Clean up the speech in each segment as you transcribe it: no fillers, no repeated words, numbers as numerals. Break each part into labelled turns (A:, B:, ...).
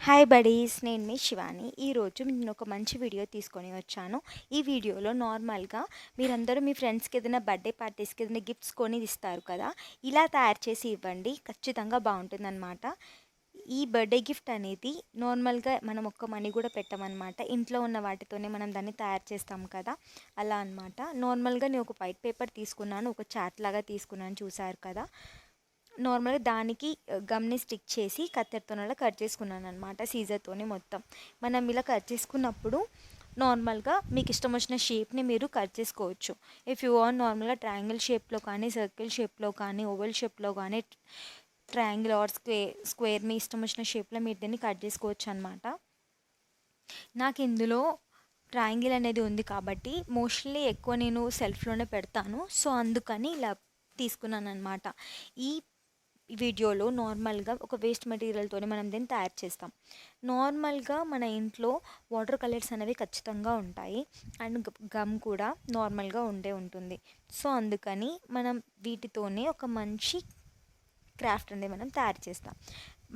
A: Hi buddies, నేను మీ శివాని. ఈరోజు నేను ఒక మంచి వీడియో తీసుకొని వచ్చాను. ఈ వీడియోలో నార్మల్గా మీరందరూ మీ ఫ్రెండ్స్కి ఏదైనా బర్త్డే పార్టీస్కి ఏదైనా గిఫ్ట్స్ కొని ఇస్తారు కదా, ఇలా తయారు చేసి ఇవ్వండి, ఖచ్చితంగా బాగుంటుందన్నమాట. ఈ బర్త్డే గిఫ్ట్ అనేది నార్మల్గా మనం ఒక్క మనీ కూడా పెట్టమన్నమాట. ఇంట్లో ఉన్న వాటితోనే మనం దాన్ని తయారు చేస్తాం కదా, అలా అనమాట. నార్మల్గా నేను ఒక వైట్ పేపర్ తీసుకున్నాను, ఒక చార్ట్ లాగా తీసుకున్నాను, చూసారు కదా. నార్మల్గా దానికి గమ్ని స్టిక్ చేసి కత్తెరతో అలా కట్ చేసుకున్నాను అనమాట, సీజర్తోనే మొత్తం. మనం ఇలా కట్ చేసుకున్నప్పుడు నార్మల్గా మీకు ఇష్టం వచ్చిన షేప్ని మీరు కట్ చేసుకోవచ్చు. ఇఫ్ యూ వాంట్ నార్మల్గా ట్రయాంగిల్ షేప్లో కానీ, సర్కిల్ షేప్లో కానీ, ఓవెల్ షేప్లో కానీ, ట్రయాంగిల్ ఆర్ స్క్వేర్ మీ ఇష్టం వచ్చిన షేప్లో మీరు దీన్ని కట్ చేసుకోవచ్చు అనమాట. నాకు ఇందులో ట్రయాంగిల్ అనేది ఉంది కాబట్టి మోస్ట్లీ ఎక్కువ నేను సెల్ఫ్లోనే పెడతాను, సో అందుకని ఇలా తీసుకున్నాను అనమాట. ఈ వీడియోలో నార్మల్గా ఒక వేస్ట్ మెటీరియల్తోనే మనం దీన్ని తయారు చేస్తాం. నార్మల్గా మన ఇంట్లో వాటర్ కలర్స్ అనేవి ఖచ్చితంగా ఉంటాయి, అండ్ గమ్ కూడా నార్మల్గా ఉంటుంది. సో అందుకని మనం వీటితోనే ఒక మంచి క్రాఫ్ట్ అనేది మనం తయారు చేస్తాం.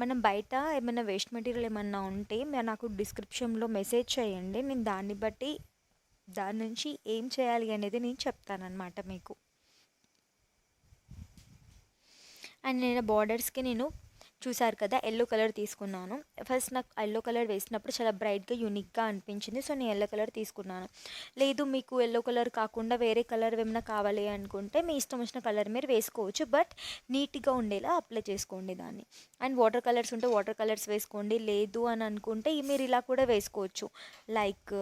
A: మనం బయట ఏమైనా వేస్ట్ మెటీరియల్ ఏమన్నా ఉంటే మీరు నాకు డిస్క్రిప్షన్లో మెసేజ్ చేయండి, నేను దాన్ని బట్టి దాని నుంచి ఏం చేయాలి అనేది నేను చెప్తానన్నమాట మీకు. అండ్ నేను బార్డర్స్కి చూసారు కదా, ఎల్లో కలర్ తీసుకున్నాను. ఫస్ట్ నాకు ఎల్లో కలర్ వేసినప్పుడు చాలా బ్రైట్గా యూనిక్గా అనిపించింది, సో నేను ఎల్లో కలర్ తీసుకున్నాను. లేదు మీకు ఎల్లో కలర్ కాకుండా వేరే కలర్ ఏమైనా కావాలి అనుకుంటే మీ ఇష్టం వచ్చిన కలర్ మీరు వేసుకోవచ్చు, బట్ నీట్గా ఉండేలా అప్లై చేసుకోండి దాన్ని. అండ్ వాటర్ కలర్స్ ఉంటే వాటర్ కలర్స్ వేసుకోండి, లేదు అని అనుకుంటే మీరు ఇలా కూడా వేసుకోవచ్చు. లైక్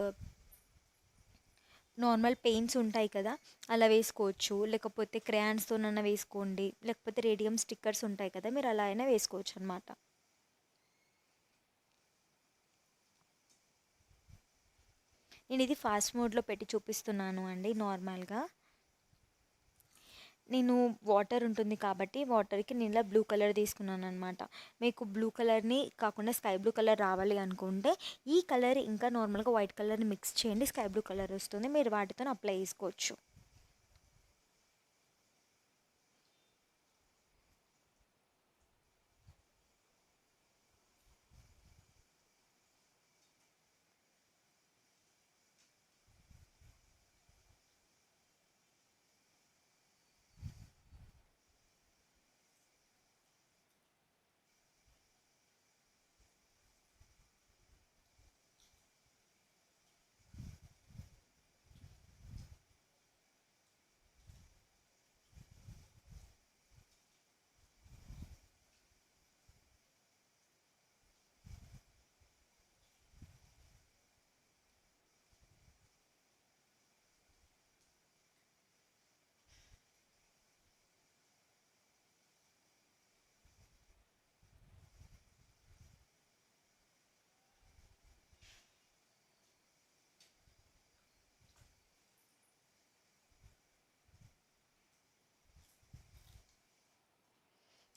A: నార్మల్ పెయింట్స్ ఉంటాయి కదా, అలా వేసుకోవచ్చు. లేకపోతే క్రేయాన్స్తోనన్నా వేసుకోండి, లేకపోతే రేడియం స్టిక్కర్స్ ఉంటాయి కదా, మీరు అలా అయినా వేసుకోవచ్చు అనమాట. నేను ఇది ఫాస్ట్ మోడ్లో పెట్టి చూపిస్తున్నాను అండి. నార్మల్గా నేను వాటర్ ఉంటుంది కాబట్టి వాటర్కి నేను ఇలా బ్లూ కలర్ తీసుకున్నాను అనమాట. మీకు బ్లూ కలర్ని కాకుండా స్కై బ్లూ కలర్ రావాలి అనుకుంటే ఈ కలర్ ఇంకా నార్మల్గా వైట్ కలర్ని మిక్స్ చేయండి, స్కై బ్లూ కలర్ వస్తుంది, మీరు వాటితో అప్లై చేసుకోవచ్చు.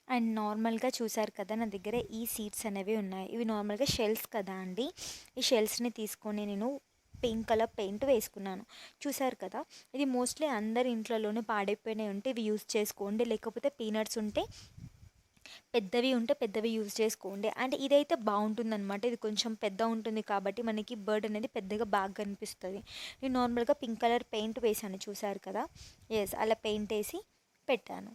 A: అండ్ నార్మల్గా చూసారు కదా, నా దగ్గర ఈ సీడ్స్ అనేవి ఉన్నాయి. ఇవి నార్మల్గా షెల్స్ కదా అండి. ఈ షెల్స్ని తీసుకొని నేను పింక్ కలర్ పెయింట్ వేసుకున్నాను. చూసారు కదా, ఇది మోస్ట్లీ అందరి ఇంట్లోనే పాడైపోయినాయి ఉంటే ఇవి యూస్ చేసుకోండి, లేకపోతే పీనట్స్ ఉంటే పెద్దవి యూజ్ చేసుకోండి. అండ్ ఇదైతే బాగుంటుందన్నమాట, ఇది కొంచెం పెద్ద ఉంటుంది కాబట్టి మనకి బర్డ్ అనేది పెద్దగా బాగా కనిపిస్తుంది. నేను నార్మల్గా పింక్ కలర్ పెయింట్ వేసాను, చూసారు కదా. ఎస్, అలా పెయింట్ వేసి పెట్టాను.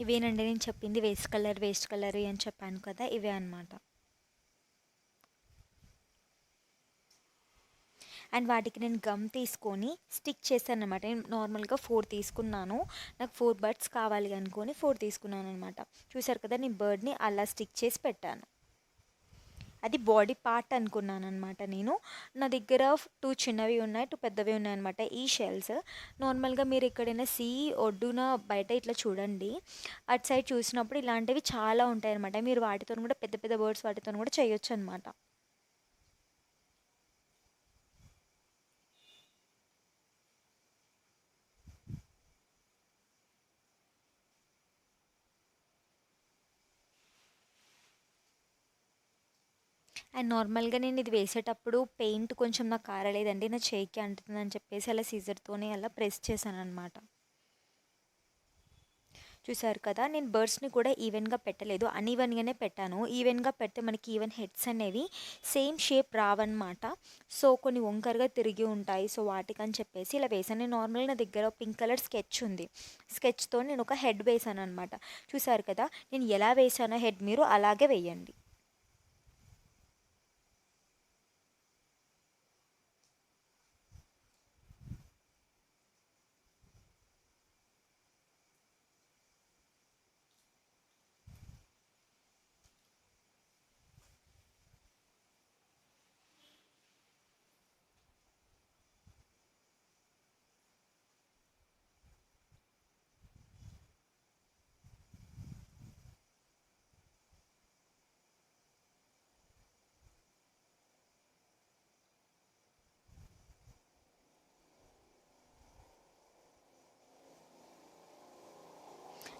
A: ఇవేనండి నేను చెప్పింది, వేస్ట్ కలర్ అని చెప్పాను కదా, ఇవే అనమాట. అండ్ వాటికి నేను గమ్ తీసుకొని స్టిక్ చేశాను అనమాట. నేను నార్మల్గా 4 తీసుకున్నాను, నాకు 4 బర్డ్స్ కావాలి అనుకొని 4 తీసుకున్నాను అనమాట. చూసారు కదా, నేను బర్డ్ని అలా స్టిక్ చేసి పెట్టాను. అది బాడీ పార్ట్ అనుకున్నాను అనమాట నేను. నా దగ్గర 2 చిన్నవి ఉన్నాయి, 2 పెద్దవి ఉన్నాయన్నమాట ఈ షెల్స్. నార్మల్గా మీరు ఎక్కడైనా సీ ఒడ్డున బయట ఇట్లా చూడండి, అటు సైడ్ చూసినప్పుడు ఇలాంటివి చాలా ఉంటాయి అనమాట. మీరు వాటితో కూడా పెద్ద పెద్ద బర్డ్స్ వాటితో కూడా చేయొచ్చు అనమాట. అండ్ నార్మల్‌గా నేను ఇది వేసేటప్పుడు పెయింట్ కొంచెం నాకు కారలేదండి. నా చేయికి అంటుతుందని చెప్పేసి అలా సీజర్‌తోనే అలా ప్రెస్ చేశాననమాట. చూసారు కదా! నేను బర్డ్స్‌ని కూడా ఈవెన్‌గా పెట్టలేదు. అన్‌ఈవెన్‌గానే పెట్టాను. ఈవెన్‌గా పెడితే మనకి ఈవెన్ హెడ్స్ అనేవి సేమ్ షేప్ రావన్నమాట. సో, కొన్ని వంకరగా తిరిగి ఉంటాయి. సో, వాటికని చెప్పేసి ఇలా వేశాను. నేను నార్మల్‌గా నా దగ్గర పింక్ కలర్ స్కెచ్ ఉంది. స్కెచ్‌తో నేను ఒక హెడ్ వేశాననమాట. చూసారు కదా! నేను ఎలా వేశానో హెడ్ మీరు అలాగే వేయండి.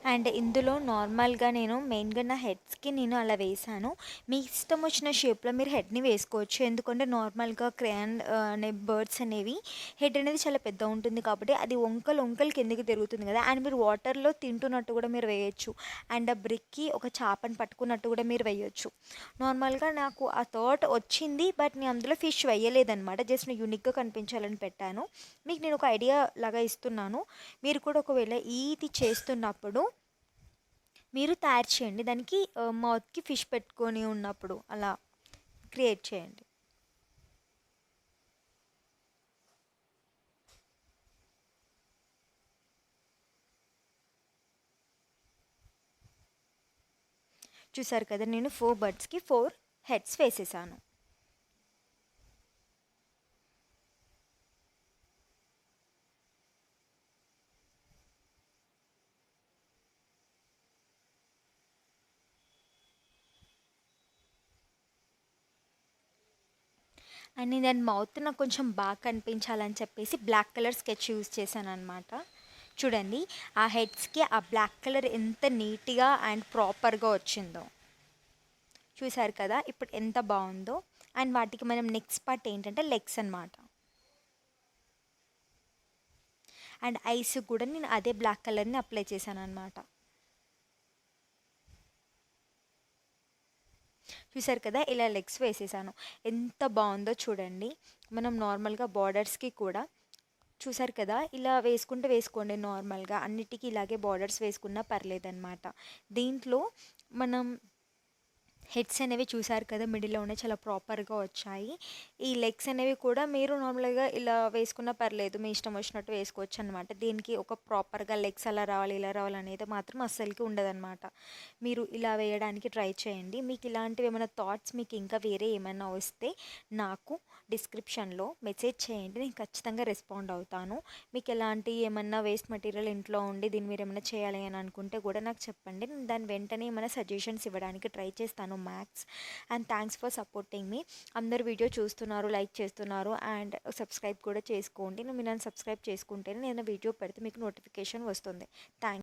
A: అండ్ ఇందులో నార్మల్‌గా నేను మెయిన్‌గా నా హెడ్స్‌కి నేను అలా వేశాను. మీ ఇష్టం వచ్చిన షేప్‌లో మీరు హెడ్‌ని వేసుకోవచ్చు. ఎందుకంటే నార్మల్‌గా క్రేయాన్ అనే బర్డ్స్ అనేవి హెడ్ అనేది చాలా పెద్దగా ఉంటుంది కాబట్టి అది వంకలు వంకలు కిందకి తిరుగుతుంది కదా! అండ్ మీరు వాటర్‌లో తింటున్నట్టు కూడా మీరు వేయొచ్చు. అండ్ ఆ బ్రిక్‌కి ఒక చేపని పట్టుకున్నట్టు కూడా మీరు వేయొచ్చు. నార్మల్‌గా నాకు ఆ థాట్ వచ్చింది. బట్ నేను అందులో ఫిష్ వేయలేదనమాట. జస్ట్ నేను యూనిక్‌గా కనిపించాలని పెట్టాను. మీకు నేను ఒక ఐడియా లాగా ఇస్తున్నాను. మీరు కూడా ఒకవేళ ఇది చేస్తున్నప్పుడు మీరు తయారు చేయండి. దానికి మౌత్‌కి ఫిష్ పెట్టుకొని ఉన్నప్పుడు అలా క్రియేట్ చేయండి. చూసారు కదా! నేను 4 బర్డ్స్‌కి 4 హెడ్స్ వేసేసాను. అండ్ నేను దాని మౌత్ నాకు కొంచెం బాగా కనిపించాలని చెప్పేసి బ్లాక్ కలర్ స్కెచ్ యూజ్ చేశాననమాట. చూడండి ఆ హెడ్స్‌కి ఆ బ్లాక్ కలర్ ఎంత నీట్‌గా అండ్ ప్రాపర్‌గా వచ్చిందో. చూసారు కదా! ఇప్పుడు ఎంత బావుందో. అండ్ వాటికి మనం నెక్స్ట్ పార్ట్ ఏంటంటే లెగ్స్ అనమాట. అండ్ ఐస్ కూడా నేను అదే బ్లాక్ కలర్‌ని అప్లై చేశాననమాట. చూసారు కదా! ఇలా లెగ్స్ వేసేసాను. ఎంత బావుందో చూడండి. మనం నార్మల్‌గా బార్డర్స్‌కి కూడా చూసారు కదా! ఇలా వేసుకుంటే వేసుకోండి నార్మల్‌గా. అన్నిటికి ఇలాగే బార్డర్స్ వేసుకున్నా పర్లేదనమాట. దీంట్లో మనం హెడ్స్ అనేవి చూసారు కదా! మిడిల్‌లో ఉన్నాయి. చాలా ప్రాపర్‌గా వచ్చాయి. ఈ లెగ్స్ అనేవి కూడా మీరు నార్మల్‌గా ఇలా వేసుకున్నా పర్లేదు. మీ ఇష్టం వచ్చినట్టు వేసుకోవచ్చనమాట. దీనికి ఒక ప్రాపర్‌గా లెగ్స్ అలా రావాలి, ఇలా రావాలి అనేది మాత్రం అస్సలకి ఉండదనమాట. మీరు ఇలా వేయడానికి ట్రై చేయండి. మీకు ఇలాంటివి ఏమైనా థాట్స్ మీకు ఇంకా వేరే ఏమైనా వస్తే నాకు డిస్క్రిప్షన్‌లో మెసేజ్ చేయండి. నేను ఖచ్చితంగా రెస్పాండ్ అవుతాను. మీకు ఎలాంటి ఏమన్నా వేస్ట్ మెటీరియల్ ఇంట్లో ఉండి దీన్ని మీరు ఏమైనా చేయాలి అని అనుకుంటే కూడా నాకు చెప్పండి. నేను దాని వెంటనే ఏమైనా సజెషన్స్ ఇవ్వడానికి ట్రై చేస్తాను max. And thanks for supporting me. అందరు వీడియో చూస్తున్నారు, లైక్ చేస్తున్నారు అండ్ సబ్స్క్రైబ్ కూడా చేసుకోండి. మీరు నన్ను సబ్స్క్రైబ్ చేసుకుంటేనే నేను వీడియో పెడితే మీకు నోటిఫికేషన్ వస్తుంది. థ్యాంక్